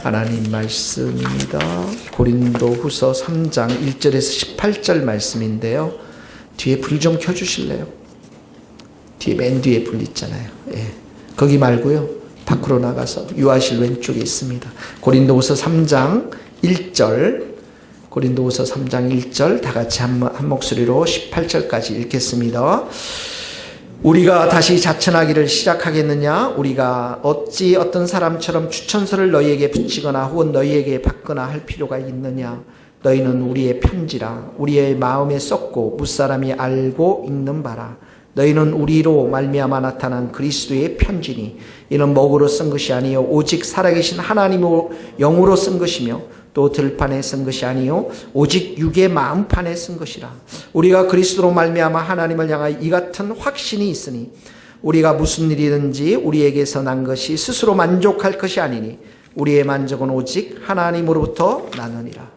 하나님 말씀입니다. 고린도후서 3장 1절에서 18절 말씀인데요. 뒤에 불 좀 켜주실래요? 뒤에 맨 뒤에 불 있잖아요. 예. 거기 말고요. 밖으로 나가서 유아실 왼쪽에 있습니다. 고린도후서 3장 1절, 고린도후서 3장 1절 다 같이 한 목소리로 18절까지 읽겠습니다. 우리가 다시 자천하기를 시작하겠느냐? 우리가 어찌 어떤 사람처럼 추천서를 너희에게 붙이거나 혹은 너희에게 받거나 할 필요가 있느냐? 너희는 우리의 편지라 우리의 마음에 썼고 무사람이 알고 읽는 바라. 너희는 우리로 말미암아 나타난 그리스도의 편지니 이는 먹으로 쓴 것이 아니요 오직 살아계신 하나님의 영으로 쓴 것이며 또 들판에 쓴 것이 아니요 오직 육의 마음판에 쓴 것이라. 우리가 그리스도로 말미암아 하나님을 향하여 이 같은 확신이 있으니 우리가 무슨 일이든지 우리에게서 난 것이 스스로 만족할 것이 아니니 우리의 만족은 오직 하나님으로부터 나느니라.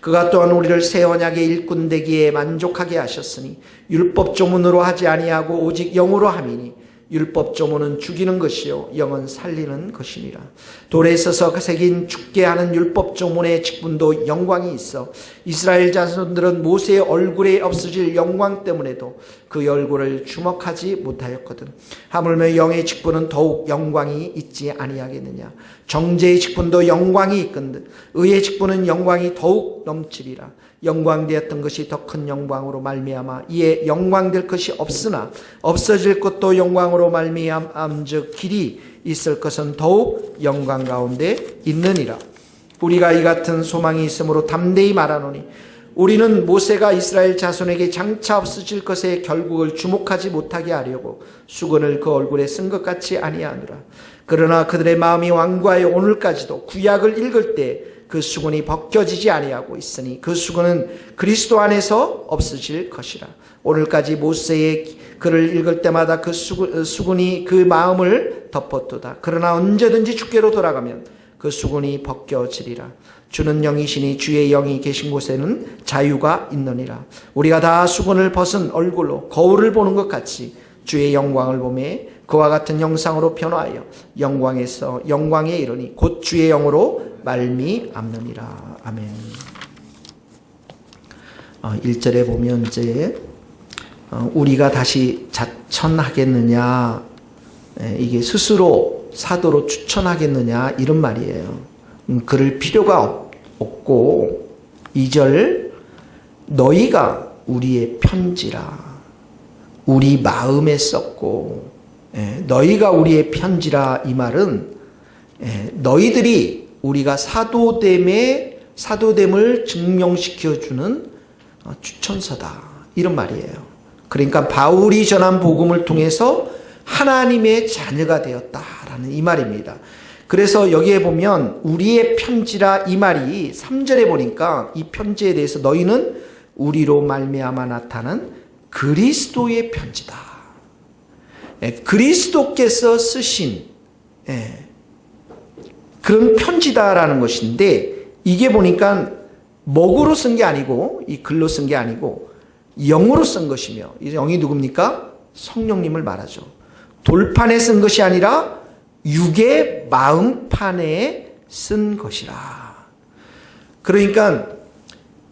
그가 또한 우리를 새 언약의 일꾼 되기에 만족하게 하셨으니 율법 조문으로 하지 아니하고 오직 영으로 함이니 율법 조문은 죽이는 것이요 영은 살리는 것이니라. 돌에 있어서 새긴 죽게 하는 율법 조문의 직분도 영광이 있어 이스라엘 자손들은 모세의 얼굴에 없어질 영광 때문에도 그 얼굴을 주목하지 못하였거든. 하물며 영의 직분은 더욱 영광이 있지 아니하겠느냐. 정죄의 직분도 영광이 있건든 의의 직분은 영광이 더욱 넘치리라. 영광되었던 것이 더 큰 영광으로 말미암아 이에 영광될 것이 없으나 없어질 것도 영광으로 말미암즉 길이 있을 것은 더욱 영광 가운데 있느니라. 우리가 이 같은 소망이 있으므로 담대히 말하노니 우리는 모세가 이스라엘 자손에게 장차 없어질 것의 결국을 주목하지 못하게 하려고 수건을 그 얼굴에 쓴 것 같이 아니하노라. 그러나 그들의 마음이 완고하여 오늘까지도 구약을 읽을 때 그 수건이 벗겨지지 아니하고 있으니 그 수건은 그리스도 안에서 없어질 것이라. 오늘까지 모세의 글을 읽을 때마다 그 수건이 그 마음을 덮었도다. 그러나 언제든지 주께로 돌아가면 그 수건이 벗겨지리라. 주는 영이시니 주의 영이 계신 곳에는 자유가 있느니라. 우리가 다 수건을 벗은 얼굴로 거울을 보는 것 같이 주의 영광을 보매 그와 같은 형상으로 변화하여 영광에서 영광에 이르니 곧 주의 영으로 말미암느니라. 아멘. 1절에 보면 이제 우리가 다시 자천하겠느냐, 이게 스스로 사도로 추천하겠느냐 이런 말이에요. 그럴 필요가 없고 2절 너희가 우리의 편지라 우리 마음에 썼고, 너희가 우리의 편지라 이 말은 너희들이 우리가 사도됨을 증명시켜주는 추천서다 이런 말이에요. 그러니까 바울이 전한 복음을 통해서 하나님의 자녀가 되었다라는 이 말입니다. 그래서 여기에 보면 우리의 편지라 이 말이 3절에 보니까 이 편지에 대해서 너희는 우리로 말미암아 나타난 그리스도의 편지다. 그리스도께서 쓰신 그런 편지다라는 것인데 이게 보니까 먹으로 쓴 게 아니고 이 글로 쓴 게 아니고 영으로 쓴 것이며 이 영이 누굽니까? 성령님을 말하죠. 돌판에 쓴 것이 아니라 육의 마음판에 쓴 것이라. 그러니까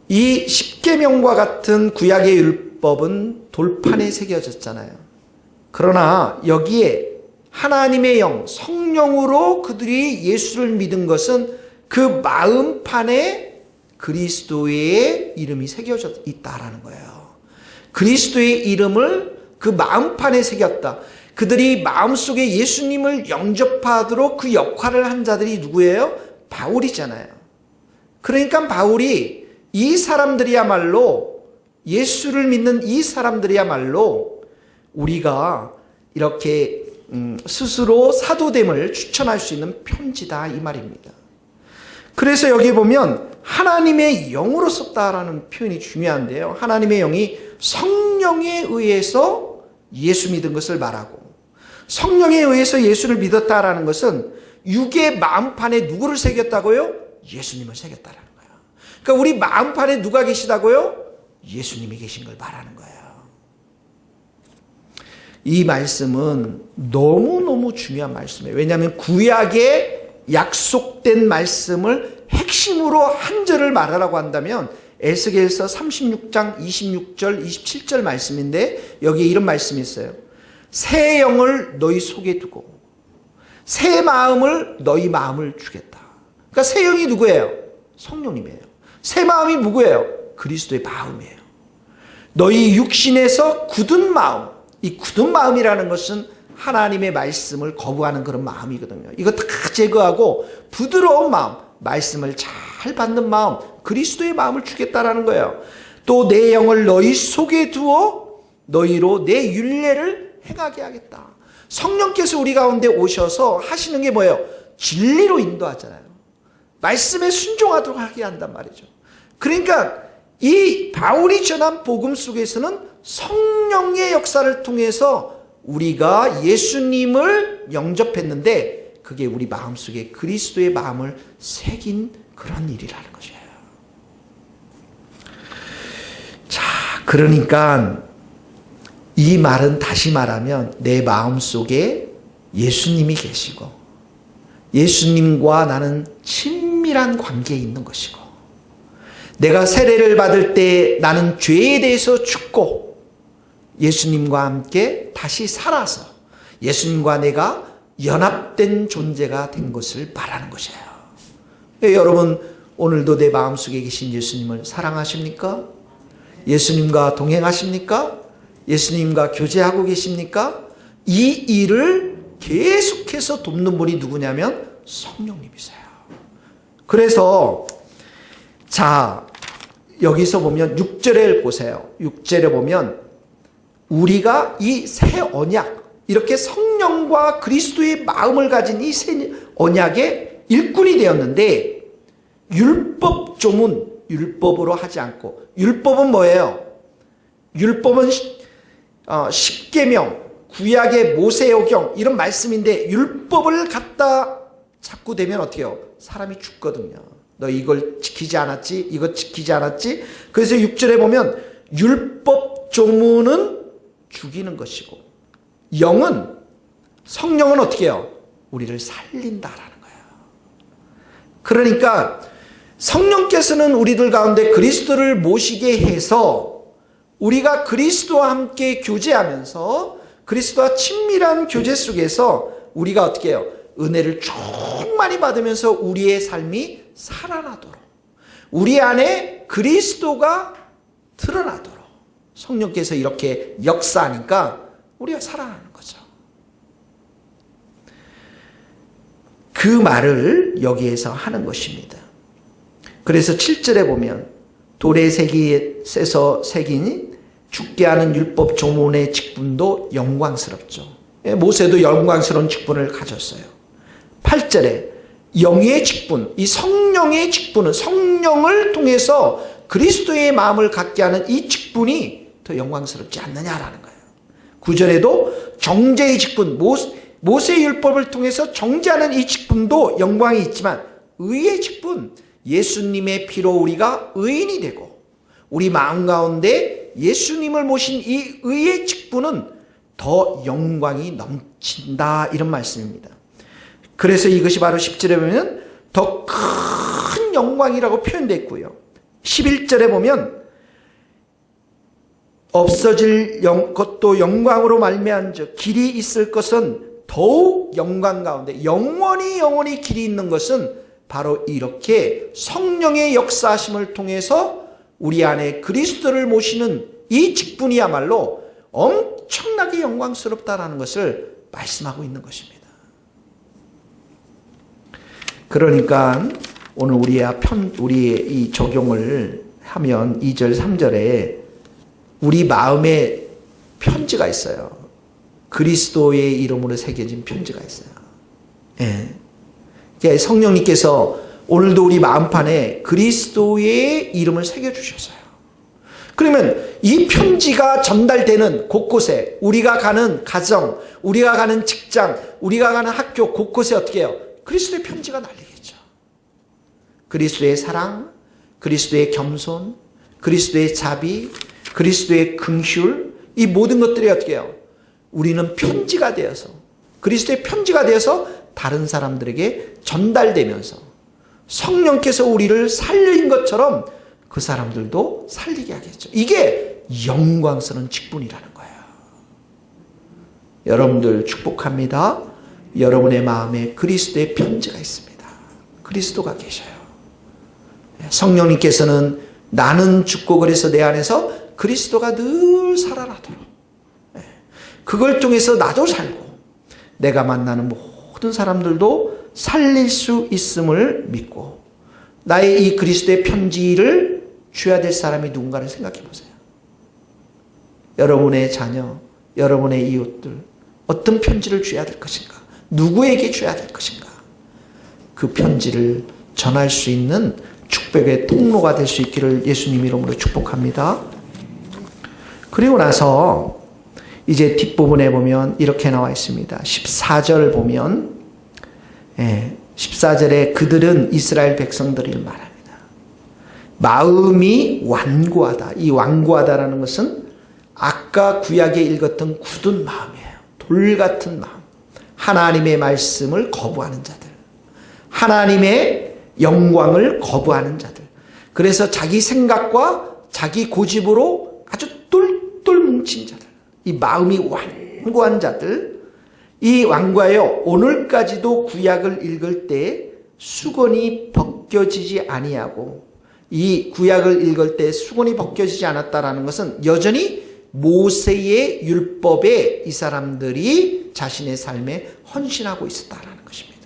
이 십계명과 같은 구약의 율법은 돌판에 새겨졌잖아요. 그러나 여기에 하나님의 영, 성령으로 그들이 예수를 믿은 것은 그 마음판에 그리스도의 이름이 새겨져 있다라는 거예요. 그리스도의 이름을 그 마음판에 새겼다. 그들이 마음속에 예수님을 영접하도록 그 역할을 한 자들이 누구예요? 바울이잖아요. 그러니까 바울이 이 사람들이야말로 예수를 믿는 이 사람들이야말로 우리가 이렇게 스스로 사도됨을 추천할 수 있는 편지다 이 말입니다. 그래서 여기 보면 하나님의 영으로 썼다라는 표현이 중요한데요. 하나님의 영이 성령에 의해서 예수 믿은 것을 말하고 성령에 의해서 예수를 믿었다라는 것은 육의 마음판에 누구를 새겼다고요? 예수님을 새겼다라는 거예요. 그러니까 우리 마음판에 누가 계시다고요? 예수님이 계신 걸 말하는 거예요. 이 말씀은 너무너무 중요한 말씀이에요. 왜냐하면 구약의 약속된 말씀을 핵심으로 한 절을 말하라고 한다면 에스겔서 36장 26절 27절 말씀인데 여기에 이런 말씀이 있어요. 새 영을 너희 속에 두고 새 마음을 너희 마음을 주겠다. 그러니까 새 영이 누구예요? 성령님이에요. 새 마음이 누구예요? 그리스도의 마음이에요. 너희 육신에서 굳은 마음, 이 굳은 마음이라는 것은 하나님의 말씀을 거부하는 그런 마음이거든요. 이거 다 제거하고 부드러운 마음, 말씀을 잘 받는 마음, 그리스도의 마음을 주겠다라는 거예요. 또 내 영을 너희 속에 두어 너희로 내 율례를 행하게 하겠다. 성령께서 우리 가운데 오셔서 하시는 게 뭐예요? 진리로 인도하잖아요. 말씀에 순종하도록 하게 한단 말이죠. 그러니까 이 바울이 전한 복음 속에서는 성령의 역사를 통해서 우리가 예수님을 영접했는데 그게 우리 마음속에 그리스도의 마음을 새긴 그런 일이라는 것이에요. 자, 그러니까 이 말은 다시 말하면 내 마음속에 예수님이 계시고 예수님과 나는 친밀한 관계에 있는 것이고 내가 세례를 받을 때 나는 죄에 대해서 죽고 예수님과 함께 다시 살아서 예수님과 내가 연합된 존재가 된 것을 말하는 것이에요. 여러분 오늘도 내 마음속에 계신 예수님을 사랑하십니까? 예수님과 동행하십니까? 예수님과 교제하고 계십니까? 이 일을 계속해서 돕는 분이 누구냐면 성령님이세요. 그래서 자 여기서 보면 6절에 보세요. 6절에 보면 우리가 이 새 언약 이렇게 성령과 그리스도의 마음을 가진 이 새 언약의 일꾼이 되었는데 율법 조문 율법으로 하지 않고 율법은 뭐예요? 율법은 십계명 구약의 모세오경 이런 말씀인데 율법을 갖다 자꾸 되면 어떻게 해요? 사람이 죽거든요. 너 이걸 지키지 않았지? 이거 지키지 않았지? 그래서 6절에 보면 율법 조문은 죽이는 것이고 영은 성령은 어떻게 해요? 우리를 살린다라는 거예요. 그러니까 성령께서는 우리들 가운데 그리스도를 모시게 해서 우리가 그리스도와 함께 교제하면서 그리스도와 친밀한 교제 속에서 우리가 어떻게 해요? 은혜를 충만히 받으면서 우리의 삶이 살아나도록 우리 안에 그리스도가 드러나도록 성령께서 이렇게 역사하니까 우리가 살아나는 거죠. 그 말을 여기에서 하는 것입니다. 그래서 7절에 보면 돌에 새서 새긴 죽게 하는 율법 조문의 직분도 영광스럽죠. 모세도 영광스러운 직분을 가졌어요. 8절에 영의 직분, 이 성령의 직분은 성령을 통해서 그리스도의 마음을 갖게 하는 이 직분이 더 영광스럽지 않느냐라는 거예요. 9절에도 정죄의 직분, 모세의 율법을 통해서 정죄하는 이 직분도 영광이 있지만 의의 직분, 예수님의 피로 우리가 의인이 되고 우리 마음 가운데 예수님을 모신 이 의의 직분은 더 영광이 넘친다 이런 말씀입니다. 그래서 이것이 바로 10절에 보면 더 큰 영광이라고 표현되어 있고요. 11절에 보면 없어질 것도 영광으로 말미암은즉 길이 있을 것은 더욱 영광 가운데 영원히 길이 있는 것은 바로 이렇게 성령의 역사하심을 통해서 우리 안에 그리스도를 모시는 이 직분이야말로 엄청나게 영광스럽다라는 것을 말씀하고 있는 것입니다. 그러니까 오늘 우리의 이 적용을 하면 2절 3절에 우리 마음에 편지가 있어요. 그리스도의 이름으로 새겨진 편지가 있어요. 예. 성령님께서 오늘도 우리 마음판에 그리스도의 이름을 새겨주셨어요. 그러면 이 편지가 전달되는 곳곳에 우리가 가는 가정, 우리가 가는 직장, 우리가 가는 학교 곳곳에 어떻게 해요? 그리스도의 편지가 날리겠죠. 그리스도의 사랑, 그리스도의 겸손, 그리스도의 자비, 그리스도의 긍휼, 이 모든 것들이 어떻게 해요? 우리는 편지가 되어서 그리스도의 편지가 되어서 다른 사람들에게 전달되면서 성령께서 우리를 살린 것처럼 그 사람들도 살리게 하겠죠. 이게 영광스러운 직분이라는 거예요. 여러분들 축복합니다. 여러분의 마음에 그리스도의 편지가 있습니다. 그리스도가 계셔요. 성령님께서는 나는 죽고 그래서 내 안에서 그리스도가 늘 살아나도록, 그걸 통해서 나도 살고 내가 만나는 모든 사람들도 살릴 수 있음을 믿고, 나의 이 그리스도의 편지를 줘야 될 사람이 누군가를 생각해 보세요. 여러분의 자녀, 여러분의 이웃들, 어떤 편지를 줘야 될 것인가? 누구에게 줘야 될 것인가? 그 편지를 전할 수 있는 축복의 통로가 될 수 있기를 예수님 이름으로 축복합니다. 그리고 나서 이제 뒷부분에 보면 이렇게 나와 있습니다. 14절 보면, 14절에 그들은 이스라엘 백성들을 말합니다. 마음이 완고하다. 이 완고하다라는 것은 아까 구약에 읽었던 굳은 마음이에요. 돌 같은 마음. 하나님의 말씀을 거부하는 자들, 하나님의 영광을 거부하는 자들, 그래서 자기 생각과 자기 고집으로 아주 똘똘 뭉친 자들, 이 마음이 완고한 자들, 이 완고하여 오늘까지도 구약을 읽을 때 수건이 벗겨지지 아니하고, 이 구약을 읽을 때 수건이 벗겨지지 않았다라는 것은 여전히 모세의 율법에 이 사람들이 자신의 삶에 헌신하고 있었다라는 것입니다.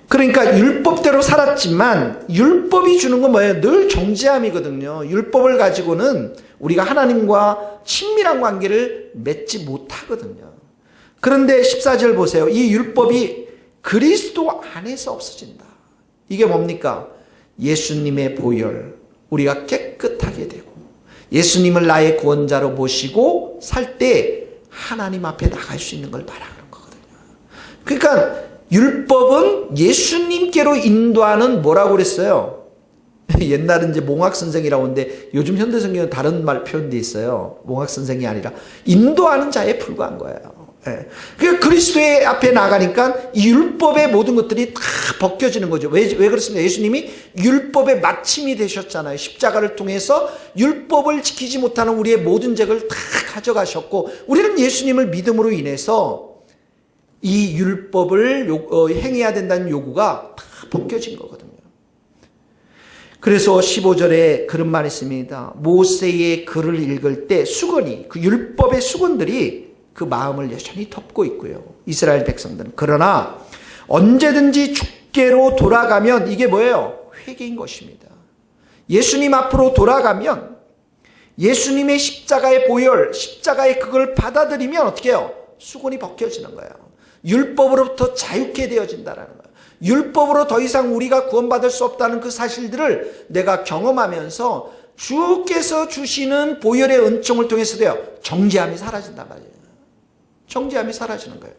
그러니까 율법대로 살았지만 율법이 주는 건 뭐예요? 늘 정죄함이거든요. 율법을 가지고는 우리가 하나님과 친밀한 관계를 맺지 못하거든요. 그런데 14절 보세요. 이 율법이 그리스도 안에서 없어진다. 이게 뭡니까? 예수님의 보혈, 우리가 깨끗하게 되고 예수님을 나의 구원자로 모시고 살 때 하나님 앞에 나갈 수 있는 걸 말하는 거거든요. 그러니까 율법은 예수님께로 인도하는, 뭐라고 그랬어요? 옛날은 이제 몽학선생이라고 하는데 요즘 현대성경은 다른 말 표현돼 있어요. 몽학선생이 아니라 인도하는 자에 불과한 거예요. 그러니까 그리스도의 앞에 나가니까 이 율법의 모든 것들이 다 벗겨지는 거죠. 왜 그렇습니까? 예수님이 율법의 마침이 되셨잖아요. 십자가를 통해서 율법을 지키지 못하는 우리의 모든 죄를 다 가져가셨고, 우리는 예수님을 믿음으로 인해서 이 율법을 행해야 된다는 요구가 다 벗겨진 거거든요. 그래서 15절에 그런 말이 있습니다. 모세의 글을 읽을 때 수건이, 그 율법의 수건들이 그 마음을 여전히 덮고 있고요. 이스라엘 백성들은. 그러나 언제든지 주께로 돌아가면, 이게 뭐예요? 회개인 것입니다. 예수님 앞으로 돌아가면 예수님의 십자가의 보혈, 십자가의 그걸 받아들이면 어떻게 해요? 수건이 벗겨지는 거예요. 율법으로부터 자유케 되어진다는 거예요. 율법으로 더 이상 우리가 구원받을 수 없다는 그 사실들을 내가 경험하면서 주께서 주시는 보혈의 은총을 통해서도요, 정죄함이 사라진단 말이에요. 정죄함이 사라지는 거예요.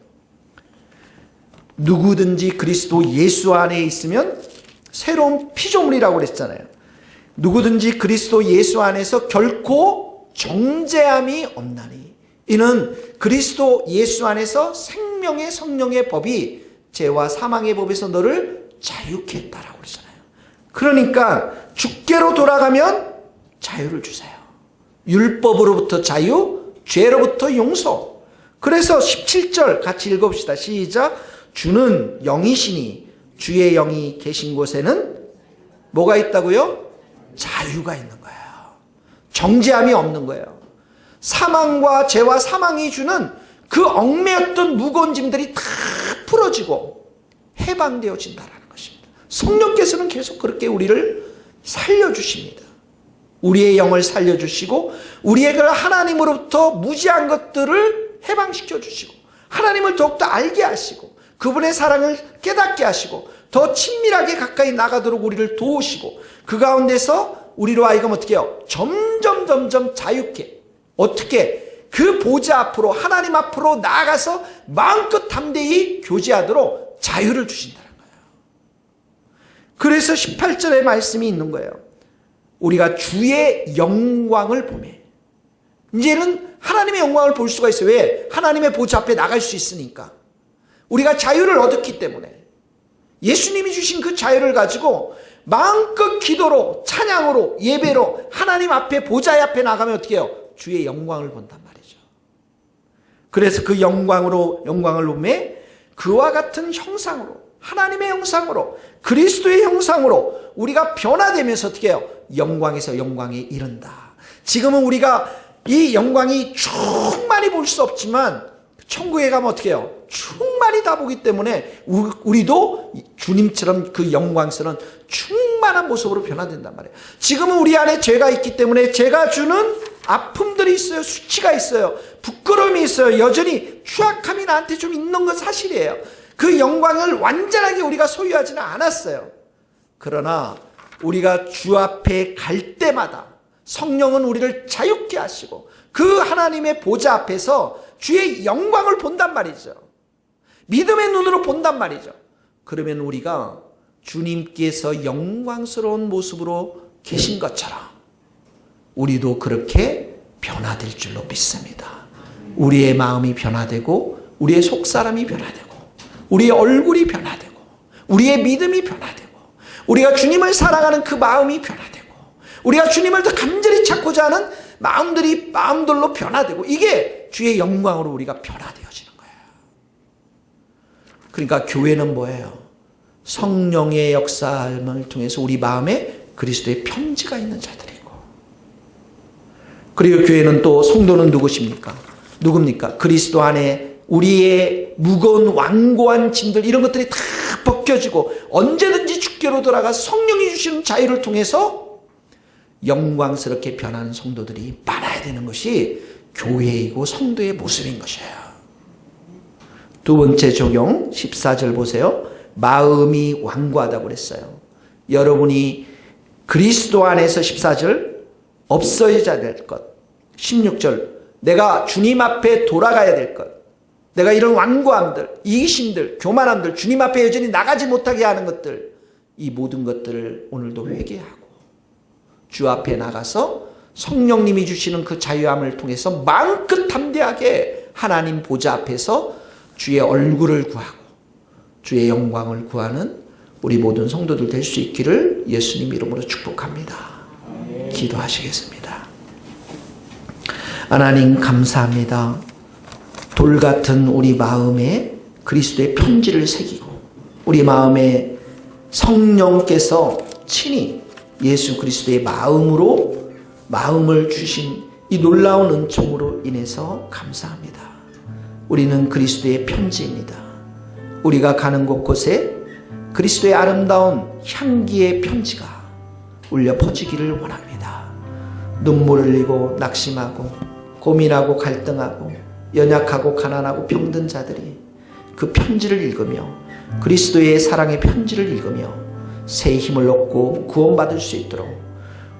누구든지 그리스도 예수 안에 있으면 새로운 피조물이라고 그랬잖아요. 누구든지 그리스도 예수 안에서 결코 정죄함이 없나니, 이는 그리스도 예수 안에서 생명의 성령의 법이 죄와 사망의 법에서 너를 자유케 했다라고 그러잖아요. 그러니까 주께로 돌아가면 자유를 주세요. 율법으로부터 자유, 죄로부터 용서. 그래서 17절 같이 읽어봅시다. 시작. 주는 영이시니 주의 영이 계신 곳에는 뭐가 있다고요? 자유가 있는 거예요. 정죄함이 없는 거예요. 사망과 죄와 사망이 주는 그 얽매였던 무거운 짐들이 다 풀어지고 해방되어진다라는 것입니다. 성령께서는 계속 그렇게 우리를 살려주십니다. 우리의 영을 살려주시고 우리의 하나님으로부터 무지한 것들을 해방시켜 주시고 하나님을 더욱더 알게 하시고 그분의 사랑을 깨닫게 하시고 더 친밀하게 가까이 나가도록 우리를 도우시고 그 가운데서 우리로 하여금 어떻게 해요? 점점 자유케, 어떻게 그 보좌 앞으로 하나님 앞으로 나아가서 마음껏 담대히 교제하도록 자유를 주신다는 거예요. 그래서 18절의 말씀이 있는 거예요. 우리가 주의 영광을 보매, 이제는 하나님의 영광을 볼 수가 있어요. 왜? 하나님의 보좌 앞에 나갈 수 있으니까. 우리가 자유를 얻었기 때문에 예수님이 주신 그 자유를 가지고 마음껏 기도로, 찬양으로, 예배로 하나님 앞에, 보좌 앞에 나가면 어떻게 해요? 주의 영광을 본단 말이죠. 그래서 그 영광을 보매 그와 같은 형상으로, 하나님의 형상으로, 그리스도의 형상으로 우리가 변화되면서 어떻게 해요? 영광에서 영광에 이른다. 지금은 우리가 이 영광이 충만히 볼 수 없지만 천국에 가면 어떻게 해요? 충만히 다 보기 때문에 우리도 주님처럼 그 영광스러운 충만한 모습으로 변화된단 말이에요. 지금은 우리 안에 죄가 있기 때문에 죄가 주는 아픔들이 있어요. 수치가 있어요. 부끄러움이 있어요. 여전히 추악함이 나한테 좀 있는 건 사실이에요. 그 영광을 완전하게 우리가 소유하지는 않았어요. 그러나 우리가 주 앞에 갈 때마다 성령은 우리를 자유케 하시고 그 하나님의 보좌 앞에서 주의 영광을 본단 말이죠. 믿음의 눈으로 본단 말이죠. 그러면 우리가 주님께서 영광스러운 모습으로 계신 것처럼 우리도 그렇게 변화될 줄로 믿습니다. 우리의 마음이 변화되고 우리의 속사람이 변화되고 우리의 얼굴이 변화되고 우리의 믿음이 변화되고 우리가 주님을 사랑하는 그 마음이 변화되고 우리가 주님을 더 간절히 찾고자 하는 마음들로 변화되고 이게 주의 영광으로 우리가 변화되어지는 거예요. 그러니까 교회는 뭐예요? 성령의 역사를 통해서 우리 마음에 그리스도의 편지가 있는 자들이고, 그리고 교회는 또 성도는 누굽니까? 그리스도 안에 우리의 무거운 완고한 짐들 이런 것들이 다 벗겨지고 언제든지 주께로 돌아가 성령이 주시는 자유를 통해서 영광스럽게 변하는 성도들이 많아야 되는 것이 교회이고 성도의 모습인 것이에요. 두 번째 적용 14절 보세요. 마음이 완고하다고 그랬어요. 여러분이 그리스도 안에서 14절 없어져야 될 것, 16절 내가 주님 앞에 돌아가야 될 것, 내가 이런 완고함들, 이기심들, 교만함들, 주님 앞에 여전히 나가지 못하게 하는 것들, 이 모든 것들을 오늘도 회개하고 주 앞에 나가서 성령님이 주시는 그 자유함을 통해서 마음껏 담대하게 하나님 보좌 앞에서 주의 얼굴을 구하고 주의 영광을 구하는 우리 모든 성도들 될 수 있기를 예수님 이름으로 축복합니다. 기도하시겠습니다. 하나님 감사합니다. 돌 같은 우리 마음에 그리스도의 편지를 새기고 우리 마음에 성령께서 친히 예수 그리스도의 마음을 주신 이 놀라운 은총으로 인해서 감사합니다. 우리는 그리스도의 편지입니다. 우리가 가는 곳곳에 그리스도의 아름다운 향기의 편지가 울려 퍼지기를 원합니다. 눈물을 흘리고 낙심하고 고민하고 갈등하고 연약하고 가난하고 병든 자들이 그 편지를 읽으며 그리스도의 사랑의 편지를 읽으며 새 힘을 얻고 구원받을 수 있도록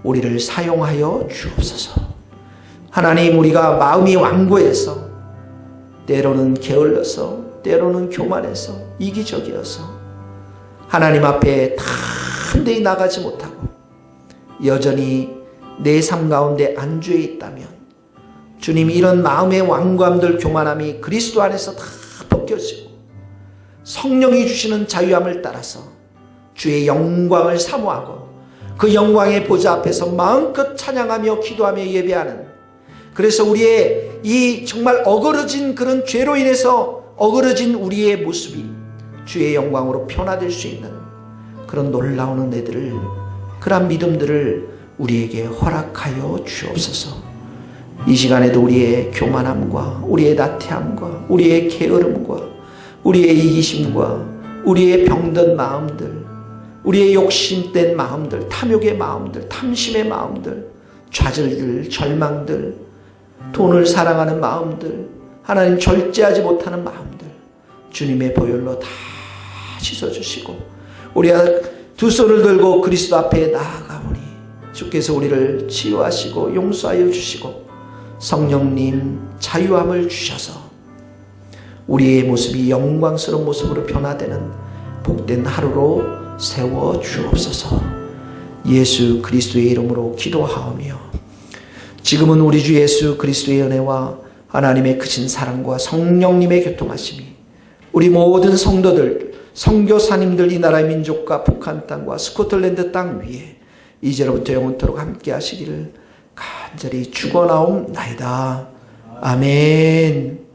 우리를 사용하여 주옵소서. 하나님, 우리가 마음이 완고해서 때로는 게을러서 때로는 교만해서 이기적이어서 하나님 앞에 담대히 나가지 못하고 여전히 내 삶 가운데 안주해 있다면 주님, 이런 마음의 완고함들, 교만함이 그리스도 안에서 다 벗겨지고 성령이 주시는 자유함을 따라서 주의 영광을 사모하고 그 영광의 보좌 앞에서 마음껏 찬양하며 기도하며 예배하는, 그래서 우리의 이 정말 어그러진 그런 죄로 인해서 어그러진 우리의 모습이 주의 영광으로 변화될 수 있는 그런 놀라운 은혜들을, 그런 믿음들을 우리에게 허락하여 주옵소서. 이 시간에도 우리의 교만함과 우리의 나태함과 우리의 게으름과 우리의 이기심과 우리의 병든 마음들, 우리의 욕심된 마음들, 탐욕의 마음들, 탐심의 마음들, 좌절들, 절망들, 돈을 사랑하는 마음들, 하나님 절제하지 못하는 마음들 주님의 보혈로 다 씻어주시고 우리가 두 손을 들고 그리스도 앞에 나아가오니 주께서 우리를 치유하시고 용서하여 주시고 성령님 자유함을 주셔서 우리의 모습이 영광스러운 모습으로 변화되는 복된 하루로 세워 주옵소서. 예수 그리스도의 이름으로 기도하오며 지금은 우리 주 예수 그리스도의 은혜와 하나님의 크신 사랑과 성령님의 교통하심이 우리 모든 성도들, 선교사님들 이 나라의 민족과 북한 땅과 스코틀랜드 땅 위에 이제로부터 영원토록 함께 하시기를 간절히 축원하옵나이다. 아멘.